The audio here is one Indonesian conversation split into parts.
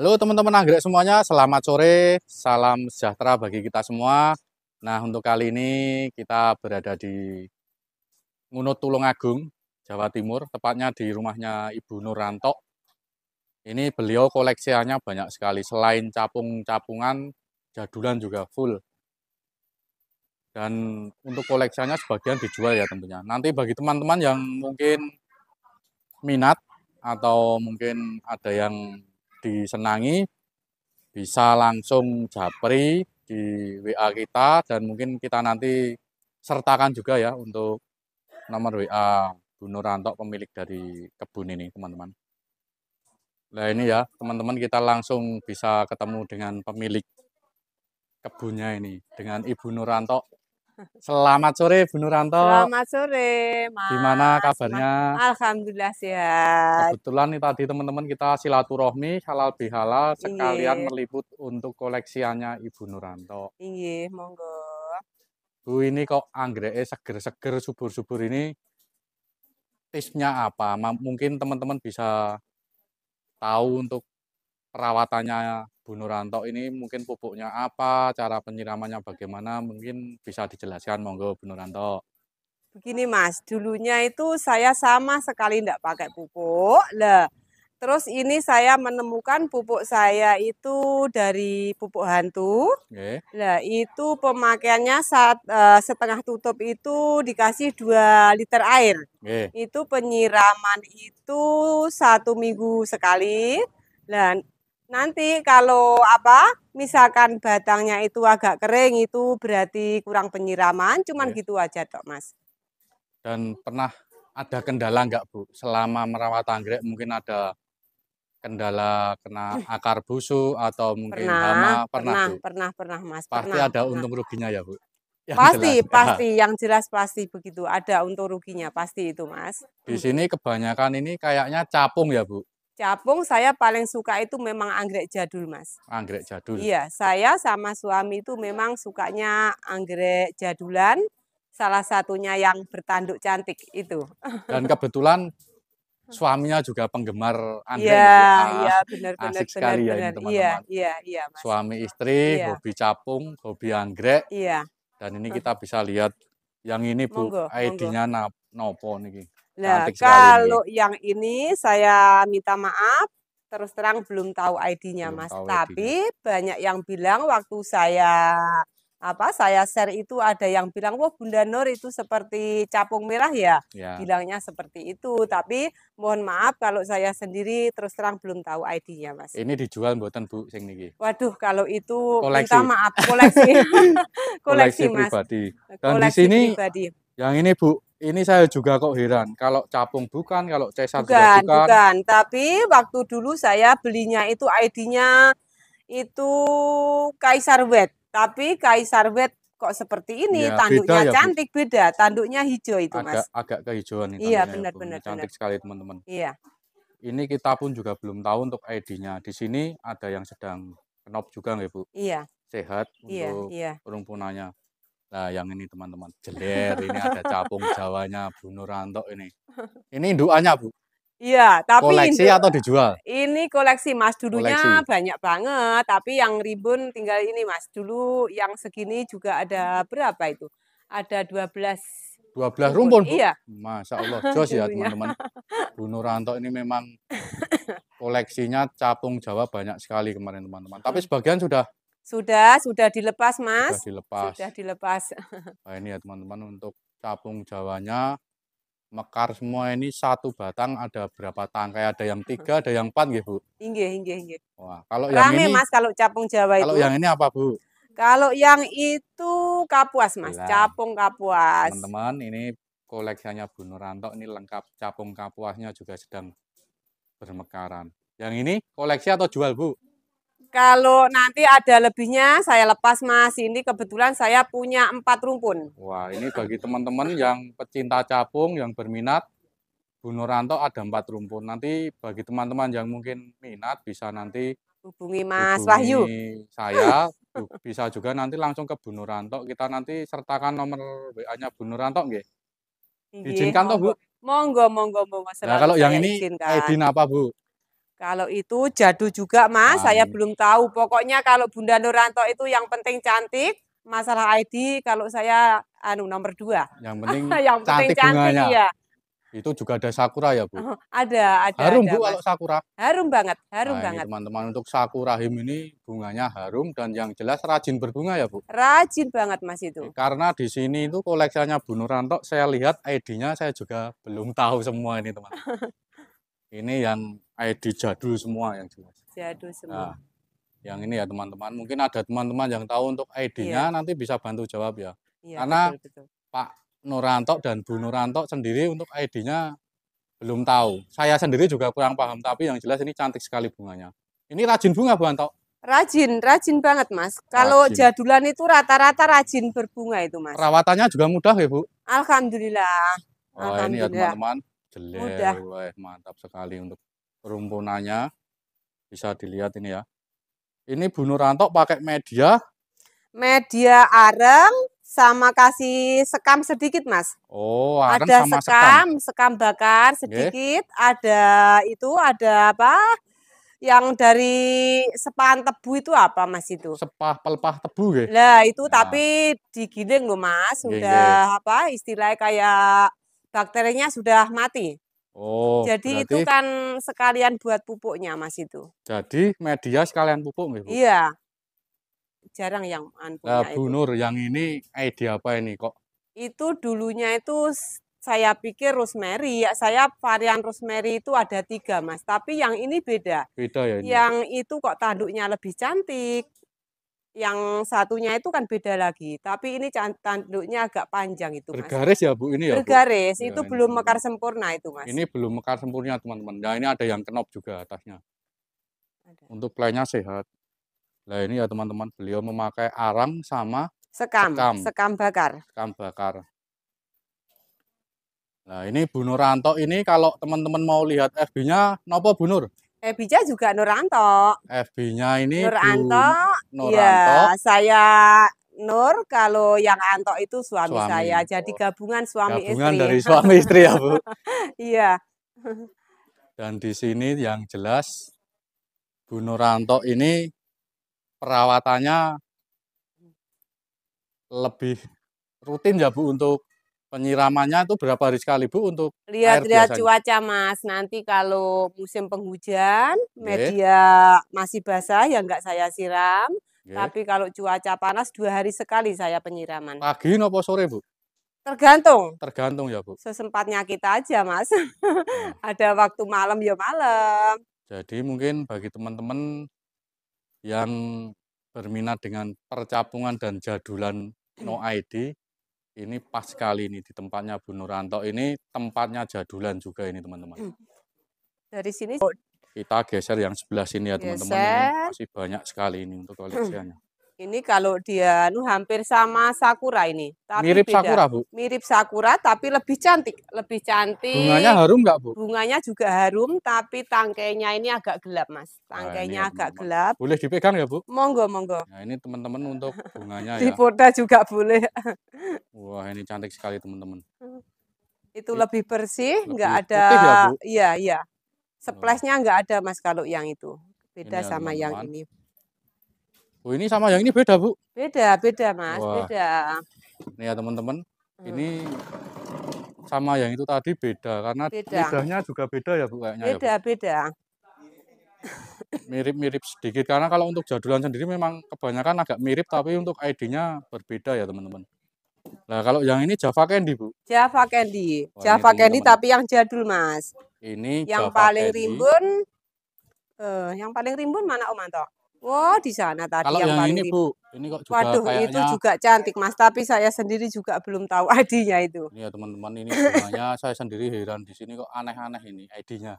Halo teman-teman anggrek semuanya, selamat sore, salam sejahtera bagi kita semua. Nah, untuk kali ini kita berada di Ngunut Tulungagung, Jawa Timur, tepatnya di rumahnya Ibu Nuranto. Ini beliau koleksiannya banyak sekali, selain capung-capungan, jadulan juga full. Dan untuk koleksiannya sebagian dijual ya tentunya. Nanti bagi teman-teman yang mungkin minat atau mungkin ada yang disenangi, bisa langsung japri di WA kita dan mungkin kita nanti sertakan juga ya untuk nomor WA Bu Nuranto pemilik dari kebun ini teman-teman. Nah ini ya teman-teman, kita langsung bisa ketemu dengan pemilik kebunnya ini, dengan Ibu Nuranto. Selamat sore Bu Nuranto, Selamat sore, gimana Mas. kabarnya? Alhamdulillah sehat. Kebetulan nih tadi teman-teman kita silaturahmi halal bihalal sekalian Inggih, meliput untuk koleksiannya Ibu Nuranto. inggih, monggo. Bu, ini kok anggreknya seger-seger, subur-subur ini tipsnya apa? Mungkin teman-teman bisa tahu untuk perawatannya Bu Nuranto ini, mungkin pupuknya apa, cara penyiramannya bagaimana, mungkin bisa dijelaskan monggo Bu Nuranto. Begini Mas, dulunya itu saya sama sekali enggak pakai pupuk. Lah, terus ini saya menemukan pupuk saya itu dari pupuk hantu. Oke, Lah, itu pemakaiannya setengah tutup itu dikasih 2 liter air. oke, Itu penyiraman itu 1 minggu sekali. Lah, nanti kalau misalkan batangnya itu agak kering itu berarti kurang penyiraman, cuman oke. gitu aja tok, Mas. Dan pernah ada kendala nggak Bu selama merawat anggrek? Mungkin ada kendala kena akar busuk atau mungkin Pernah, hama, pernah pernah, Bu? pernah, pernah, Mas, Pasti pernah, ada pernah. untung ruginya ya Bu? Yang jelas Pasti, ya. pasti, yang jelas pasti begitu. Ada untung ruginya, pasti itu, Mas. Di sini kebanyakan ini kayaknya capung ya Bu? Capung saya paling suka itu memang anggrek jadul, Mas. Anggrek jadul. Iya, saya sama suami itu memang sukanya anggrek jadulan, salah satunya yang bertanduk cantik itu. Dan kebetulan suaminya juga penggemar anggrek Iya, nih Bu. iya, benar, benar, Asik benar, sekali ya ini benar. Iya, teman-teman. iya, iya, Mas. Suami istri, Iya, hobi capung, hobi anggrek. iya. Dan ini kita bisa lihat yang ini Bu, Monggo, monggo. ID-nya nopo nih. Nah, Cantik sekali nih. kalau yang ini saya minta maaf, terus terang belum tahu ID-nya, Belum Mas. tahu ID-nya. Tapi banyak yang bilang waktu saya share itu ada yang bilang, "Wah, Bunda Nur itu seperti capung merah ya?" Ya. Bilangnya seperti itu. Tapi mohon maaf kalau saya sendiri terus terang belum tahu ID-nya, Mas. Ini dijual mboten Bu sing niki. Waduh, kalau itu minta Koleksi. maaf, koleksi. Koleksi Koleksi, Mas. pribadi. Dan di Koleksi sini pribadi. yang ini Bu, ini saya juga kok heran. Kalau capung bukan, kalau cesar juga Bukan, bukan. bukan. Tapi waktu dulu saya belinya itu ID-nya itu Kaisar Wet. Tapi Kaisar Wet kok seperti ini, Ya beda tanduknya ya Bu. cantik beda, tanduknya hijau itu, Agak Mas. agak kehijauan nih Iya, tanduknya ya benar, Bu. Ini benar, benar. cantik sekali teman-teman. Iya. Ini kita pun juga belum tahu untuk ID-nya. Di sini ada yang sedang kenop juga nggak Bu? Iya, Sehat iya, untuk iya. rumpunannya. Nah, yang ini teman-teman, jeler, ini ada capung Jawanya Bu Nuranto ini. Ini indukannya Bu, Iya, tapi koleksi atau dijual? ini koleksi, Mas. Dulunya Koleksi. banyak banget, tapi yang ribbon tinggal ini, Mas. Dulu yang segini juga ada berapa itu? Ada 12 12 rumpun. rumpun Bu. Iya, Masya Allah, jos ya dulunya. teman-teman. Bu Nuranto ini memang koleksinya capung Jawa banyak sekali kemarin teman-teman. Tapi sebagian sudah Sudah dilepas, sudah Mas. dilepas. Sudah dilepas. Nah, ini ya teman-teman, untuk capung Jawanya mekar semua ini satu batang ada berapa tangkai? Ada yang 3, ada yang 4 gitu Bu. Inggih, inggih, inggih. Wah, kalau yang Rame, ini, Mas, kalau capung Jawa kalau itu. yang ini apa Bu? Kalau yang itu kapuas, Mas. Lah, Capung kapuas. teman-teman, ini koleksinya Bu Nuranto ini lengkap, capung kapuasnya juga sedang bermekaran. Yang ini koleksi atau jual Bu? Kalau nanti ada lebihnya saya lepas, Mas. Ini kebetulan saya punya 4 rumpun. Wah, ini bagi teman-teman yang pecinta capung, yang berminat, Bu Nuranto ada 4 rumpun. Nanti bagi teman-teman yang mungkin minat, bisa nanti Hubungi Mas Wahyu. hubungi saya, bisa juga nanti langsung ke Bu Nuranto. Kita nanti sertakan nomor WA-nya Bu Nuranto nggih. Inggih, Diizinkan toh Bu? monggo. Monggo, monggo, monggo. Nah, Selalu kalau yang saya ini ID izinkan. apa Bu? Kalau itu jadul juga, Mas, Nah, saya ini belum tahu. Pokoknya kalau Bunda Nuranto itu yang penting cantik, masalah ID kalau saya nomor 2. yang penting Yang penting cantik cantik, bunganya. iya. Itu juga ada sakura ya, Bu? Oh, ada, Harum, Bu, kalau Mas. sakura? Harum banget, harum Nah, ini banget. teman-teman untuk sakura him ini bunganya harum dan yang jelas rajin berbunga ya, Bu? Rajin banget, Mas, itu. Karena di sini itu koleksinya Bu Nuranto, saya lihat ID-nya saya juga belum tahu semua ini, teman-teman. Ini yang ID jadul semua yang jelas. Jadul Nah, semua. yang ini ya teman-teman. Mungkin ada teman-teman yang tahu untuk ID-nya Iya, nanti bisa bantu jawab ya. iya, Karena betul, betul. Pak Nuranto dan Bu Nuranto sendiri untuk ID-nya belum tahu. Saya sendiri juga kurang paham, tapi yang jelas ini cantik sekali bunganya. Ini rajin bunga, Bu Anto? Rajin, rajin banget, Mas. Kalau Rajin. jadulan itu rata-rata rajin berbunga itu, Mas. Perawatannya juga mudah ya, Bu? Alhamdulillah. Wah, ini ya Alhamdulillah. teman-teman, jeler, Mudah. wah, mantap sekali untuk rumpunannya. Bisa dilihat ini ya. Ini Bu Nuranto pakai media areng sama kasih sekam sedikit, Mas. oh, aren Ada sama sekam. sekam bakar Nggih. sedikit, ada apa? Yang dari sepahan tebu itu apa, Mas, itu? Sepah pelepah tebu nggih. Lah itu Nah, tapi digiling loh, Mas, nggih nggih. udah apa, istilahnya kayak bakterinya sudah mati. Oh, Jadi itu berarti kan sekalian buat pupuknya, Mas, itu. jadi media sekalian pupuk nggih, Bu? Iya, jarang yang Nah, punya Bu itu. Nur, yang ini ide apa ini kok? Itu dulunya itu saya pikir rosemary, ya saya varian rosemary itu ada 3, Mas, tapi yang ini beda. Beda ya ini ya? Yang itu kok tanduknya lebih cantik, yang satunya itu kan beda lagi, tapi ini tanduknya agak panjang itu, Mas. Bergaris ya, Bu, ini ya, Bu? Bergaris, Ya, itu ini belum mekar teman-teman. sempurna itu, Mas. Ini belum mekar sempurna, teman-teman. Nah, ini ada yang kenop juga atasnya. Ada. Untuk playnya sehat. Nah, ini ya teman-teman, beliau memakai arang sama Sekam bakar. sekam bakar. Nah, ini Bu Nuranto ini kalau teman-teman mau lihat FB-nya, nopo Bu Nur? Bija juga Nuranto. FB-nya ini Bu Nuranto, Nuranto. ya saya Nur, kalau yang Anto itu suami saya. Jadi Oh, gabungan suami gabungan istri. dari suami istri ya, Bu. Iya. Dan di sini yang jelas Bu Nuranto ini perawatannya lebih rutin ya, Bu, untuk penyiramannya itu berapa hari sekali, Bu, untuk air Lihat-lihat biasanya? cuaca, Mas. Nanti kalau musim penghujan, Nggih, media masih basah ya enggak saya siram. nggih. Tapi kalau cuaca panas 2 hari sekali saya penyiraman. Pagi nopo sore, Bu? Tergantung, Tergantung ya, Bu. sesempatnya kita aja, Mas. Nah, Ada waktu malam ya malam. jadi mungkin bagi teman-teman yang berminat dengan percapungan dan jadulan no ID, ini pas sekali ini di tempatnya Bu Nuranto. Ini tempatnya jadulan juga ini, teman-teman. Dari sini Kita geser yang sebelah sini ya, teman-teman. Ini geser. masih banyak sekali ini untuk koleksiannya. Ini kalau dia hampir sama sakura ini, tapi Mirip beda. sakura, Bu. Mirip sakura tapi lebih cantik, lebih Bunganya cantik. harum nggak, Bu? Bunganya juga harum, tapi tangkainya ini agak gelap, Mas. Nah, ini ya, Tangkainya agak teman-teman. gelap. Boleh dipegang ya, Bu? Monggo, monggo. Nah, ini teman-teman untuk bunganya ya. Dipoda juga boleh. Wah, ini cantik sekali, teman-teman. Itu lebih bersih, nggak Lebih ada. putih ya, Bu? Iya, iya. Oh, Splash-nya nggak ada, Mas, kalau yang itu. Beda ini ya, sama yang teman-teman. ini. Oh, ini sama yang ini beda, Bu? Beda, Mas, Wah, beda. ini ya, teman-teman. Ini sama yang itu tadi beda karena Beda. lidahnya juga beda ya, Bu, kayaknya ya, Bu? Beda. Mirip-mirip sedikit karena kalau untuk jadulan sendiri memang kebanyakan agak mirip tapi untuk ID-nya berbeda ya, teman-teman. Nah, kalau yang ini Java Candy, Bu. Java Candy. Wah, Java ini Candy teman-teman. tapi yang jadul, Mas. Ini Yang Java paling Candy. rimbun mana Om Anto? Wah, di sana tadi Kalau yang yang paling ini, rimbun. Bu, ini kok juga Waduh, itu kayaknya juga cantik, Mas. Tapi saya sendiri juga belum tahu ID-nya itu. ini ya, teman-teman, ini bunganya saya sendiri heran di sini kok aneh-aneh ini ID-nya.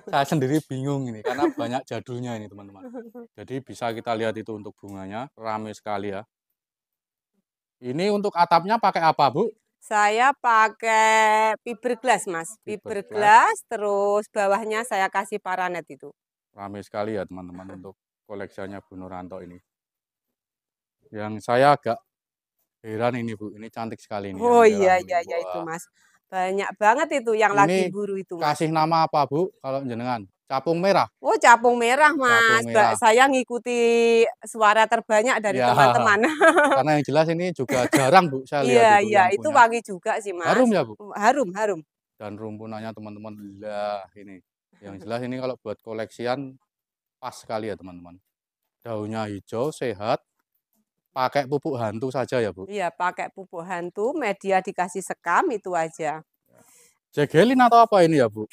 Saya sendiri bingung ini karena banyak jadulnya ini, teman-teman. Jadi bisa kita lihat itu untuk bunganya, rame sekali ya. Ini untuk atapnya pakai apa, Bu? Saya pakai fiberglass, Mas. Fiberglass, terus bawahnya saya kasih paranet itu. Rame sekali ya, teman-teman, untuk koleksinya Bu Nuranto ini. Yang saya agak heran ini, Bu, ini cantik sekali ini. Oh yang merah iya ini. itu, Wah. Mas. Banyak banget itu yang lagi Ini buru itu, Mas. kasih nama apa, Bu, kalau jenengan? Capung merah. Oh, capung merah, Mas. Capung merah. Saya ngikuti suara terbanyak dari Ya, teman-teman. karena yang jelas ini juga jarang Bu, saya lihat Iya itu iya, yang itu punya. wangi juga sih, Harum Mas. ya Bu? Harum harum. Dan rumpunannya teman-teman, lah ini. Yang jelas ini kalau buat koleksian pas sekali ya teman-teman. Daunnya hijau, sehat, pakai pupuk hantu saja ya Bu. Iya, pakai pupuk hantu, media dikasih sekam, itu aja. Jegelin atau apa ini ya Bu?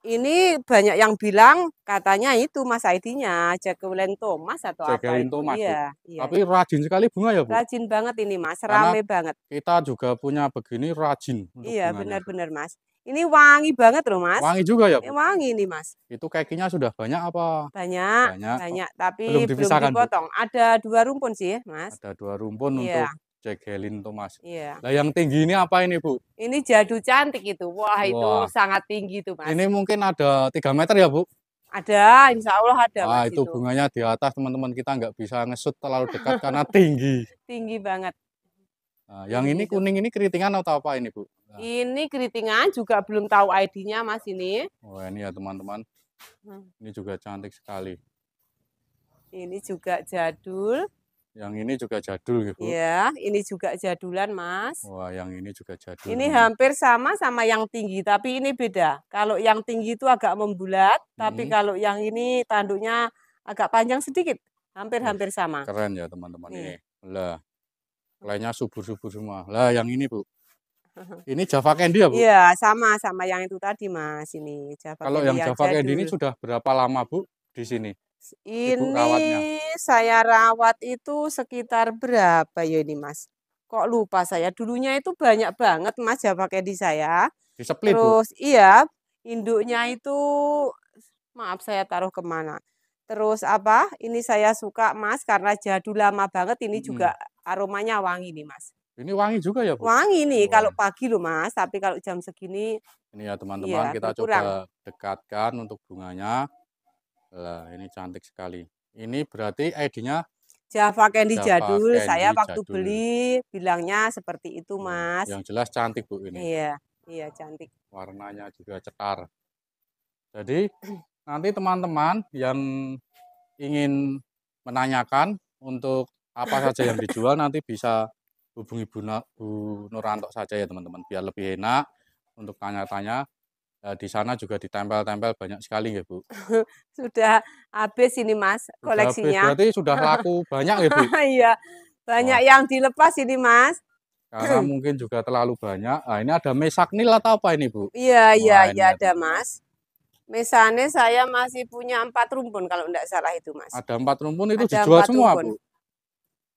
Ini banyak yang bilang katanya itu Mas ID-nya, Jacqueline Thomas atau apa Jegelin itu. Thomas Bu. Iya, iya. Tapi rajin sekali bunga ya Bu? Rajin banget ini Mas, Karena rame banget. kita juga punya begini rajin untuk Iya, bunganya Bu. benar-benar Mas. Ini wangi banget loh Mas. Wangi juga ya Bu? Wangi nih Mas. Itu kekinya sudah banyak apa? Banyak, Banyak. banyak, tapi Belum belum dipisahkan Bu? dipotong. Ada 2 rumpun sih Mas. Ada 2 rumpun Iya, untuk Jegelin Thomas. iya. Nah yang tinggi ini apa ini Bu? Ini jadu cantik itu. Wah, itu Wah, sangat tinggi tuh Mas. ini mungkin ada 3 meter ya Bu? Ada, insya Allah ada Wah Mas itu itu. bunganya di atas teman-teman, kita nggak bisa ngesut terlalu dekat karena tinggi. Tinggi banget. Nah, yang Tinggi ini itu. kuning ini keritingan atau apa ini Bu? Nah. Ini keritingan juga belum tahu ID-nya Mas ini. Wah ini ya teman-teman. Ini juga cantik sekali. Ini juga jadul. Yang ini juga jadul ya Bu? Ya, ini juga jadulan Mas. Wah yang ini juga jadul. Ini hampir sama yang tinggi, tapi ini beda. Kalau yang tinggi itu agak membulat, tapi kalau yang ini tanduknya agak panjang sedikit. Hampir-hampir sama. Keren ya teman-teman Nih. ini. Lah, lainnya subur-subur semua. Lah yang ini Bu. Ini Java Candy ya Bu? Iya, sama yang itu tadi Mas, ini Java Kalau Candy yang yang Java Candy ini jadul. sudah berapa lama Bu di sini? Ibu Ini rawatnya. saya rawat itu sekitar berapa ya ini Mas? Kok lupa saya. Dulunya itu banyak banget Mas Java Candy saya. Diseplit Bu? Terus iya, induknya itu maaf saya taruh kemana. Terus apa? Ini saya suka Mas karena jadul lama banget. Ini juga aromanya wangi nih Mas. Ini wangi juga ya Bu? Wangi nih Wah. kalau pagi loh Mas. Tapi kalau jam segini Ini ya teman-teman, iya, kita berkurang. coba dekatkan untuk bunganya. Lah ini cantik sekali. Ini berarti ID-nya Java Candy Java jadul. Candy Saya waktu jadul. beli bilangnya seperti itu Mas. Yang jelas cantik Bu ini. Iya, iya cantik. Warnanya juga cetar. Jadi nanti teman-teman yang ingin menanyakan untuk apa saja yang dijual nanti bisa hubungi Bu Nuranto saja ya teman-teman, biar lebih enak untuk tanya-tanya. Di sana juga ditempel-tempel banyak sekali ya Bu. Sudah habis ini Mas Sudah habis, koleksinya. berarti sudah laku banyak ya Bu? Iya, banyak yang dilepas ini Mas. Karena mungkin juga terlalu banyak. Nah ini ada mesaknil atau apa ini Bu? Iya, iya, Wah, iya ya, ada Mas. Mesane saya masih punya 4 rumpun kalau enggak salah itu Mas. Ada 4 rumpun itu Ada dijual 4 semua rumpun. Bu?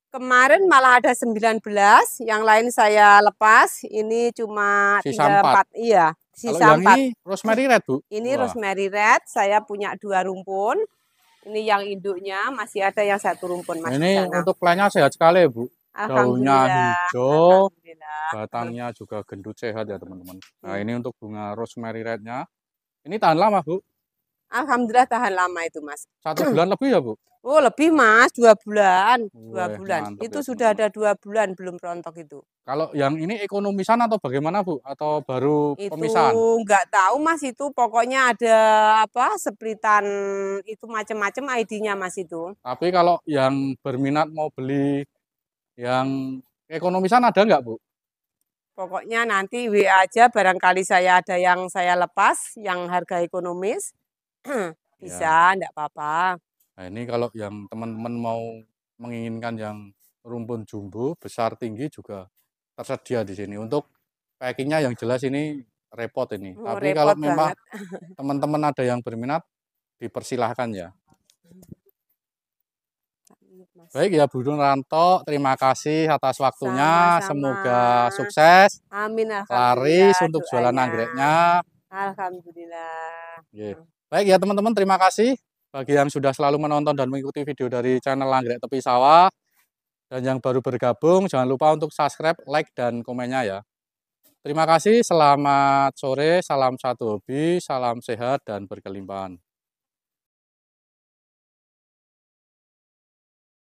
Kemarin malah ada 19, yang lain saya lepas. Ini cuma Sisa tinggal 4. 4. Iya, Kalau sisa yang 4. ini rosemary red Bu? Ini Wah. rosemary red, saya punya 2 rumpun. Ini yang induknya, masih ada yang 1 rumpun Mas di Ini sana. untuk plannya sehat sekali ya Bu? Daunnya Alhamdulillah. hijau, Alhamdulillah. batangnya juga gendut sehat ya teman-teman. Nah ini untuk bunga rosemary rednya. Ini tahan lama Bu? Alhamdulillah tahan lama itu Mas. 1 bulan lebih ya Bu? Oh lebih Mas, 2 bulan. 2 Wah, bulan. mantap Itu ya, sudah teman-teman. ada 2 bulan belum rontok itu. Kalau yang ini ekonomisan atau bagaimana Bu? Atau baru Itu pemisahan? nggak tahu Mas itu pokoknya ada apa splitan itu macam-macam ID-nya Mas itu. Tapi kalau yang berminat mau beli yang ekonomisan ada nggak Bu? Pokoknya nanti WA aja barangkali saya ada yang saya lepas yang harga ekonomis. Bisa, enggak apa-apa. Nah ini kalau yang teman-teman mau menginginkan yang rumpun jumbo besar tinggi juga tersedia di sini. Untuk packingnya yang jelas ini repot ini. Oh, Tapi kalau repot memang banget. teman-teman ada yang berminat dipersilahkan ya. Baik ya Bu Nuranto, terima kasih atas waktunya. Sama-sama. Semoga sukses. Amin, Laris alhamdulillah untuk jualan doanya. anggreknya. Alhamdulillah. Baik ya teman-teman, terima kasih bagi yang sudah selalu menonton dan mengikuti video dari channel Anggrek Tepi Sawah. Dan yang baru bergabung, jangan lupa untuk subscribe, like, dan komennya ya. Terima kasih, selamat sore, salam satu hobi, salam sehat dan berkelimpahan.